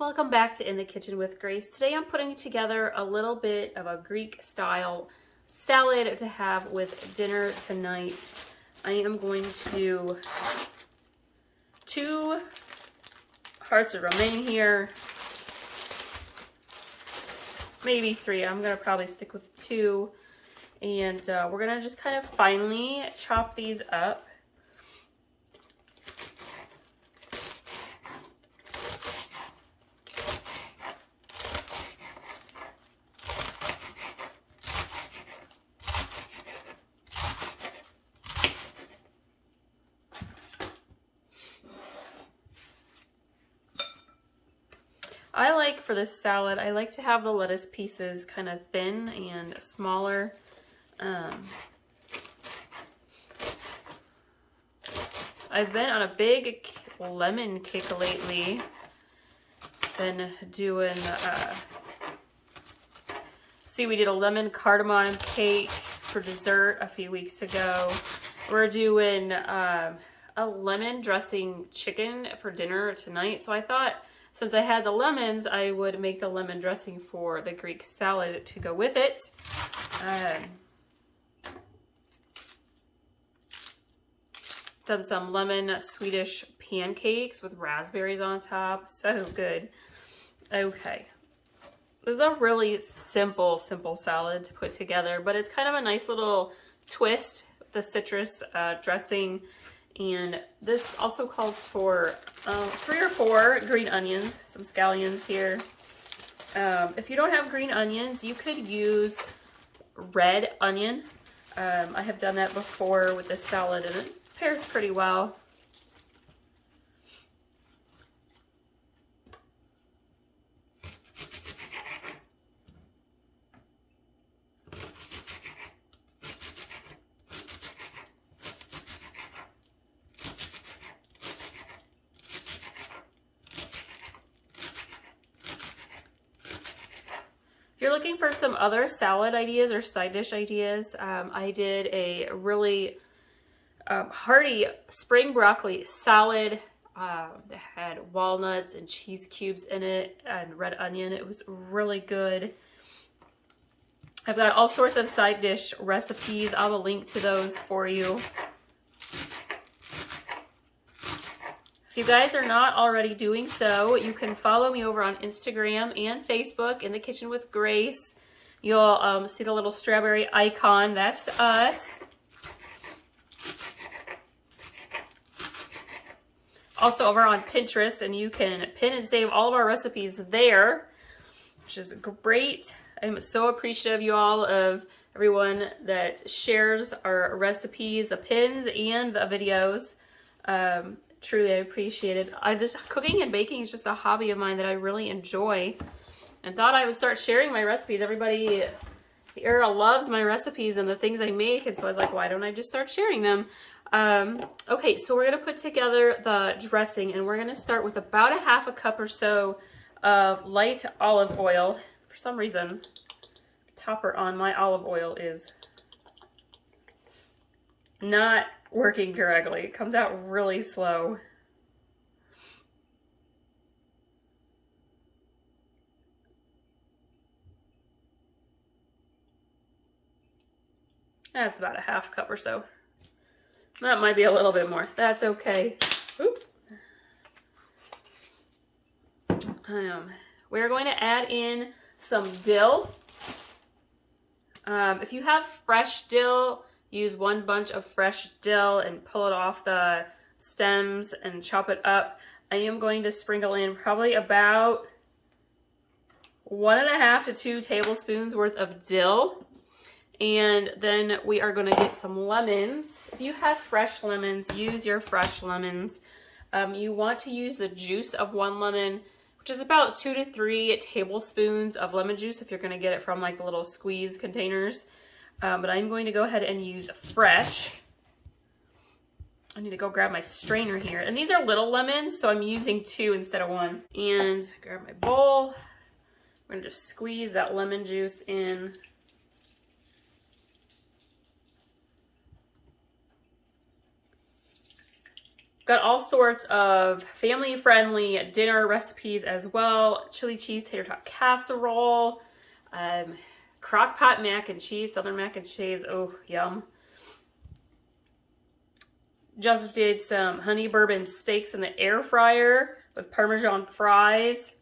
Welcome back to In the Kitchen with Grace. Today I'm putting together a little bit of a Greek style salad to have with dinner tonight. I am going to do 2 hearts of romaine here, maybe 3. I'm going to probably stick with 2. And we're going to just kind of finely chop these up. I like for this salad, I like to have the lettuce pieces kind of thin and smaller. I've been on a big lemon kick lately. Been doing, see, we did a lemon cardamom cake for dessert a few weeks ago. We're doing a lemon dressing chicken for dinner tonight. So I thought, since I had the lemons, I would make the lemon dressing for the Greek salad to go with it. Done some lemon Swedish pancakes with raspberries on top. So good. Okay. This is a really simple salad to put together, but it's kind of a nice little twist with the citrus dressing. And this also calls for 3 or 4 green onions, some scallions here. If you don't have green onions, you could use red onion. I have done that before with this salad and it pairs pretty well. If you're looking for some other salad ideas or side dish ideas, I did a really hearty spring broccoli salad that had walnuts and cheese cubes in it and red onion. It was really good. I've got all sorts of side dish recipes. I will link to those for you. If you guys are not already doing so, you can follow me over on Instagram and Facebook, In the Kitchen with Grace. You'll see the little strawberry icon. That's us. Also over on Pinterest, and you can pin and save all of our recipes there, which is great. I'm so appreciative of you all, of everyone that shares our recipes, the pins, and the videos. Truly, I appreciate it. Cooking and baking is just a hobby of mine that I really enjoy, and thought I would start sharing my recipes. Everybody here loves my recipes and the things I make, and so I was like, why don't I just start sharing them? Okay, so we're going to put together the dressing, and we're going to start with about a half a cup or so of light olive oil. For some reason, the topper on my olive oil is not working correctly. It comes out really slow. That's about a half cup or so. That might be a little bit more. That's okay. Oop. We're going to add in some dill. If you have fresh dill, use 1 bunch of fresh dill and pull it off the stems and chop it up. I am going to sprinkle in probably about 1.5 to 2 tablespoons worth of dill. And then we are going to get some lemons. If you have fresh lemons, use your fresh lemons. You want to use the juice of 1 lemon, which is about 2 to 3 tablespoons of lemon juice if you're going to get it from like the little squeeze containers. But I'm going to go ahead and use fresh. I need to go grab my strainer here. And these are little lemons, so I'm using 2 instead of 1. And grab my bowl. We're going to just squeeze that lemon juice in. Got all sorts of family-friendly dinner recipes as well. Chili cheese tater tot casserole, crock pot mac and cheese, southern mac and cheese. Oh, yum. Just did some honey bourbon steaks in the air fryer with Parmesan fries.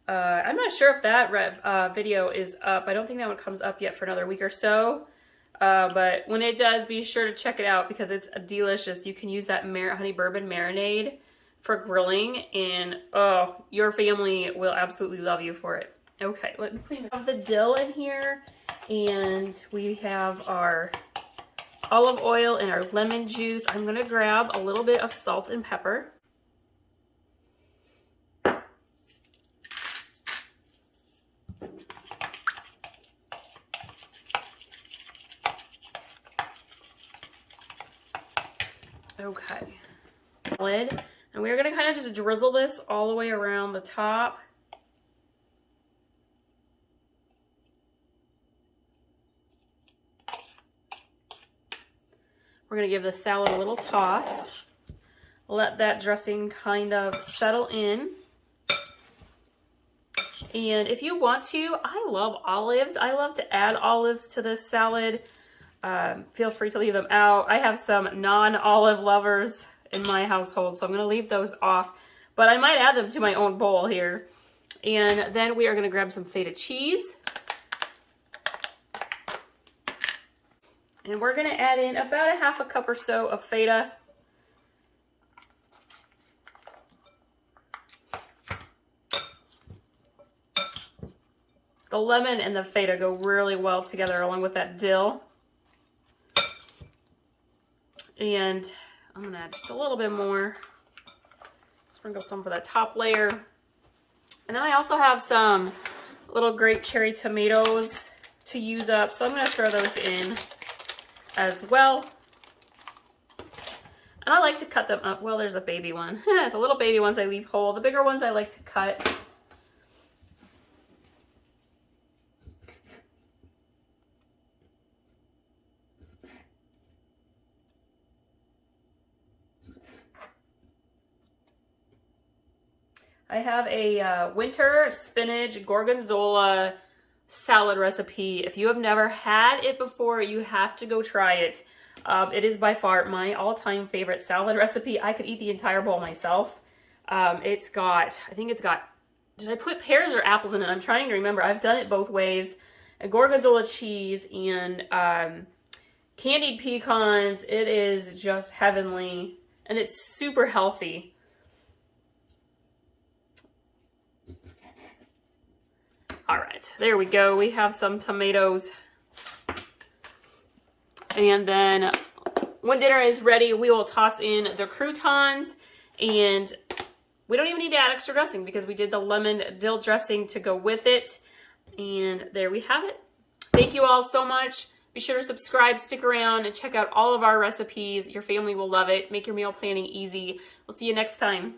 I'm not sure if that video is up. I don't think that one comes up yet for another week or so. But when it does, be sure to check it out because it's delicious. You can use that honey bourbon marinade for grilling, and oh, your family will absolutely love you for it. Okay, let me clean up the dill in here, and we have our olive oil and our lemon juice. I'm gonna grab a little bit of salt and pepper. Okay, lid, and we're gonna kind of just drizzle this all the way around the top. We're gonna give the salad a little toss. Let that dressing kind of settle in. And if you want to, I love olives. I love to add olives to this salad. Feel free to leave them out. I have some non-olive lovers in my household, so I'm going to leave those off. But I might add them to my own bowl here. And then we are going to grab some feta cheese. And we're going to add in about a half a cup or so of feta. The lemon and the feta go really well together along with that dill. And I'm gonna add just a little bit more. Sprinkle some for that top layer. And then I also have some little grape cherry tomatoes to use up, so I'm gonna throw those in as well. And I like to cut them up. Well, there's a baby one. The little baby ones I leave whole. The bigger ones I like to cut. I have a winter spinach gorgonzola salad recipe. If you have never had it before, you have to go try it. It is by far my all-time favorite salad recipe. I could eat the entire bowl myself. It's got, I think it's got, did I put pears or apples in it? I'm trying to remember. I've done it both ways. A gorgonzola cheese and candied pecans. It is just heavenly, and it's super healthy. All right, there we go. We have some tomatoes. And then when dinner is ready, we will toss in the croutons, and we don't even need to add extra dressing because we did the lemon dill dressing to go with it. And there we have it. Thank you all so much. Be sure to subscribe, stick around, and check out all of our recipes. Your family will love it. Make your meal planning easy. We'll see you next time.